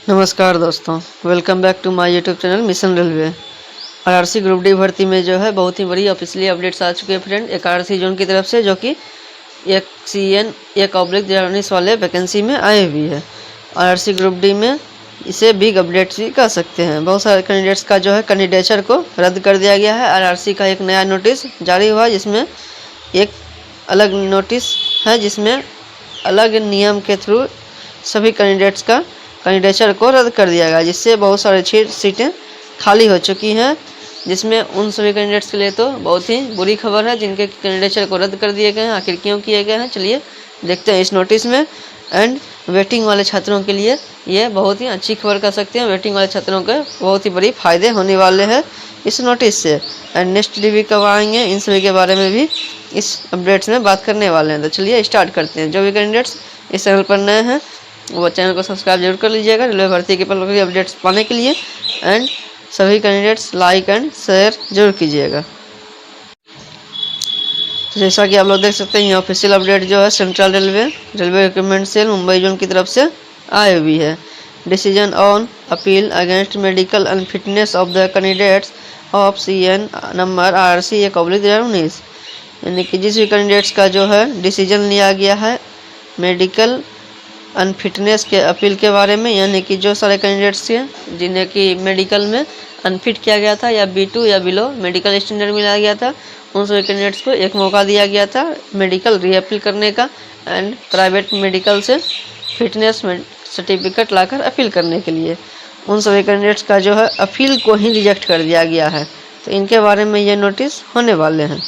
नमस्कार दोस्तों, welcome back to my YouTube channel mission railway. RRC group D भर्ती में जो है बहुत ही बड़ी ऑफिशियली अपडेट्स आ चुके हैं फ्रेंड, एक आरआरसी जोन की तरफ से, जो कि एक CN 1/2019 वाले वैकेंसी में आए हुई है। आरआरसी ग्रुप डी में इसे बिग अपडेट्स भी कह सकते हैं। बहुत सारे कैंडिडेट्स का जो है कैंडिडेचर को रद्द कर दिया गया है। आरआरसी का एक नया नोटिस जारी हुआ, जिसमें एक अलग नोटिस है, जिसमें अलग नियम के थ्रू सभी कैंडिडेट्स का कैंडिडेचर को रद्द कर दिया गया, जिससे बहुत सारे सीटें खाली हो चुकी हैं। जिसमें उन सभी कैंडिडेट्स के लिए तो बहुत ही बुरी खबर है जिनके कैंडिडेचर को रद्द कर दिए गए हैं। आखिर क्यों किए गए हैं, चलिए देखते हैं इस नोटिस में। एंड वेटिंग वाले छात्रों के लिए ये बहुत ही अच्छी खबर कह सकते हैं। वेटिंग वाले छात्रों के बहुत ही बड़ी फायदे होने वाले हैं इस नोटिस से। एंड नेक्स्ट रिव्यू कब आएंगे, इन सभी के बारे में भी इस अपडेट्स में बात करने वाले हैं। तो चलिए स्टार्ट करते हैं। जो भी कैंडिडेट्स इस चैनल पर नए हैं वो चैनल को सब्सक्राइब जरूर कर लीजिएगा रेलवे भर्ती के पर अपडेट्स पाने के लिए। एंड सभी कैंडिडेट्स लाइक एंड शेयर जरूर कीजिएगा। तो जैसा कि आप लोग देख सकते हैं, ये ऑफिशियल अपडेट जो है central railway recruitment cell Mumbai zone की तरफ से आई हुई है। Decision on appeal against medical unfitness of the candidates of CN number RRC 1/2019, यानी कि जिस भी कैंडिडेट्स का जो है डिसीजन लिया गया है मेडिकल अनफिटनेस के अपील के बारे में, यानी कि जो सारे कैंडिडेट्स हैं जिन्हें कि मेडिकल में अनफिट किया गया था या B2 या बिलो मेडिकल स्टैंडर्ड मिलाया गया था, उन सभी कैंडिडेट्स को एक मौका दिया गया था मेडिकल रीअपील करने का एंड प्राइवेट मेडिकल से फिटनेस सर्टिफिकेट लाकर अपील करने के लिए। उन सभी कैंडिडेट्स का जो है अपील को ही रिजेक्ट कर दिया गया है। तो इनके बारे में ये नोटिस होने वाले हैं।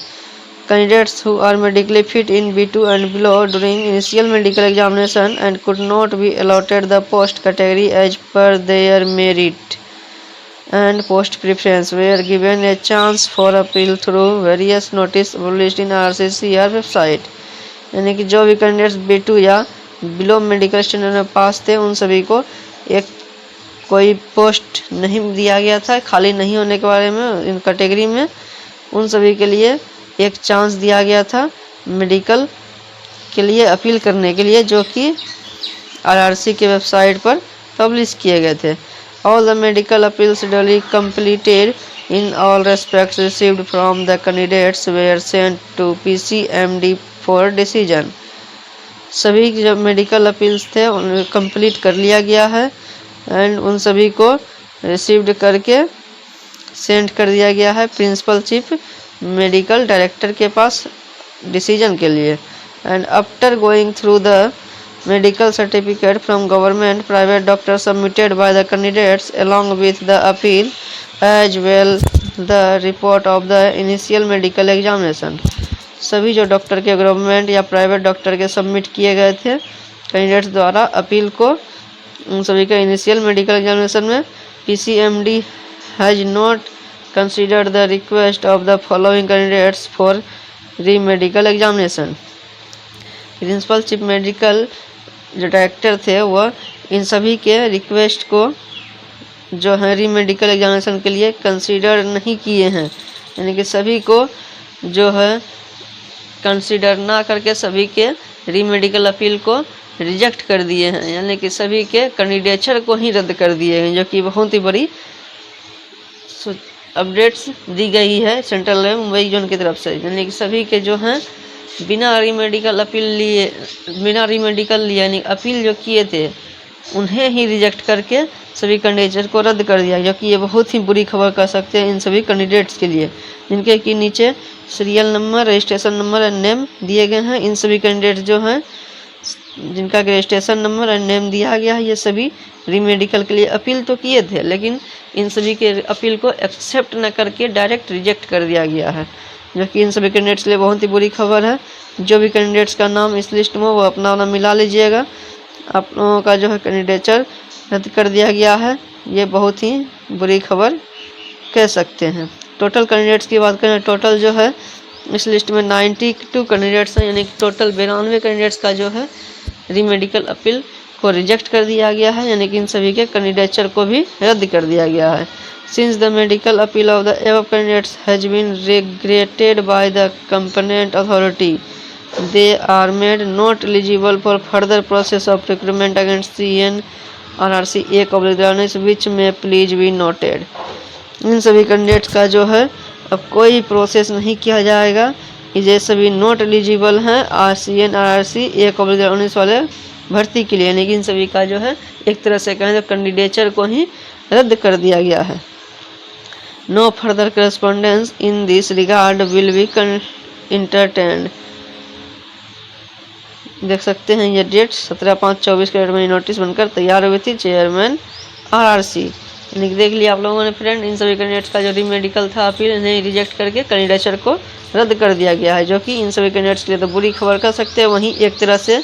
Candidates who are medically fit in B2 and below during initial medical examination and could not be allotted the post category as per their merit and post preference were given a chance for appeal through various notice published in RCCR website। यानी कि जो भी candidates B2 या below medical standard में पास थे, उन सभी को एक कोई पोस्ट नहीं दिया गया था खाली नहीं होने के बारे में इन कैटेगरी में। उन सभी के लिए एक चांस दिया गया था मेडिकल के लिए अपील करने के लिए, जो कि RRC के वेबसाइट पर पब्लिश किए गए थे। All the medical appeals duly completed in all respects received from the candidates were sent to PCMD for decision। सभी जो मेडिकल अपील्स थे उन्हें कंप्लीट कर लिया गया है एंड उन सभी को रिसीव्ड करके सेंड कर दिया गया है प्रिंसिपल चीफ मेडिकल डायरेक्टर के पास डिसीजन के लिए। And after going through the medical certificate from government private doctor submitted by the candidates along with the appeal as well the report of the initial medical examination. सभी जो doctor के government या private doctor के submit किए गए थे candidates द्वारा appeal को, उन सभी का इनिशियल मेडिकल एग्जामिनेशन में PCMD has not considered the request of the following candidates for re-medical examination। Principal chief medical जो डायरेक्टर थे वह इन सभी के रिक्वेस्ट को जो है री मेडिकल एग्जामिनेशन के लिए कंसीडर नहीं किए हैं, यानी कि सभी को जो है कंसीडर ना करके सभी के री मेडिकल अपील को रिजेक्ट कर दिए हैं, यानी कि सभी के कैंडिडेचर को ही रद्द कर दिए हैं, जो कि बहुत ही बड़ी अपडेट्स दी गई है सेंट्रल रेलवे मुंबई जोन की तरफ से। यानी कि सभी के जो हैं बिना रीमेडिकल लिए यानी अपील जो किए थे उन्हें ही रिजेक्ट करके सभी कैंडिडेट को रद्द कर दिया, जो कि ये बहुत ही बुरी खबर कह सकते हैं इन सभी कैंडिडेट्स के लिए, जिनके कि नीचे serial number, registration number and name दिए गए हैं। इन सभी कैंडिडेट जो हैं जिनका रजिस्ट्रेशन नंबर एंड नेम दिया गया है, ये सभी रीमेडिकल के लिए अपील तो किए थे, लेकिन इन सभी के अपील को एक्सेप्ट न करके डायरेक्ट रिजेक्ट कर दिया गया है, जो कि इन सभी कैंडिडेट्स के लिए बहुत ही बुरी खबर है। जो भी कैंडिडेट्स का नाम इस लिस्ट में वो अपना नाम मिला लीजिएगा। आप लोगों का जो है कैंडिडेचर रद्द कर दिया गया है, ये बहुत ही बुरी खबर कह सकते हैं। टोटल कैंडिडेट्स की बात करें, टोटल जो है इस लिस्ट में 92 कैंडिडेट्स हैं, यानी कि टोटल 92 कैंडिडेट्स का जो है रीमेडिकल अपील को रिजेक्ट कर दिया गया है, यानी कि इन सभी के कैंडिडेचर को भी रद्द कर दिया गया है। Since the medical appeal of the above candidates has been regretted by the component authority, they are made not eligible for further process of recruitment against CN RRC A/19 विच में प्लीज बी नोटेड। इन सभी candidates का जो है अब कोई process नहीं किया जाएगा, ये सभी नॉट एलिजिबल हैं RCN RRC A/19 वाले भर्ती के लिए, यानी कि इन सभी का जो है एक तरह से कहें तो कैंडिडेचर को ही रद्द कर दिया गया है। No further correspondence in this regard will be entertained. देख सकते हैं ये डेट 17/5/24 के डेट में नोटिस बनकर तैयार हुई थी चेयरमैन RRC। यानी कि देख लिया आप लोगों ने फ्रेंड, इन सभी कैंडिडेट्स का जो रीमेडिकल था अपील इन्हें रिजेक्ट करके कैंडिडेचर को रद्द कर दिया गया है, जो कि इन सभी कैंडिडेट्स के लिए तो बुरी खबर कर सकते हैं। वहीं एक तरह से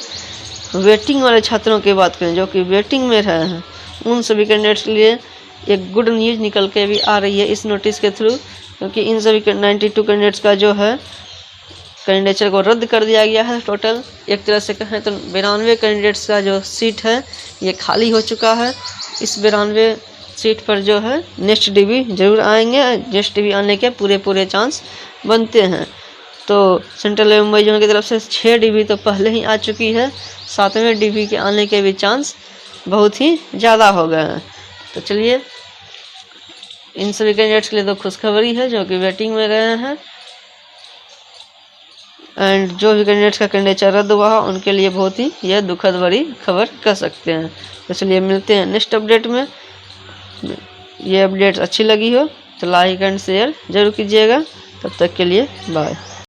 वेटिंग वाले छात्रों की बात करें जो कि वेटिंग में रहे हैं, उन सभी कैंडिडेट्स के लिए एक गुड न्यूज़ निकल के भी आ रही है इस नोटिस के थ्रू, क्योंकि इन सभी 92 कैंडिडेट्स का जो है कैंडिडेचर को रद्द कर दिया गया है। टोटल एक तरह से कहें तो 92 कैंडिडेट्स का जो सीट है ये खाली हो चुका है। इस 92 सीट पर जो है नेक्स्ट DB जरूर आएंगे, नेक्स्ट DB आने के पूरे चांस बनते हैं। तो सेंट्रल मुंबई जोन की तरफ से 6 DB तो पहले ही आ चुकी है, 7वें DB के आने के भी चांस बहुत ही ज़्यादा हो गए हैं। तो चलिए, इन सभी कैंडिडेट्स के लिए तो खुशखबरी है जो कि वेटिंग में रहे हैं, एंड जो भी कैंडिडेट्स का कैंडिडेचर रद्द हुआ उनके लिए बहुत ही यह दुखद बड़ी खबर कह सकते हैं। तो चलिए मिलते हैं नेक्स्ट अपडेट में। ये अपडेट्स अच्छी लगी हो तो लाइक एंड शेयर जरूर कीजिएगा। तब तक के लिए बाय।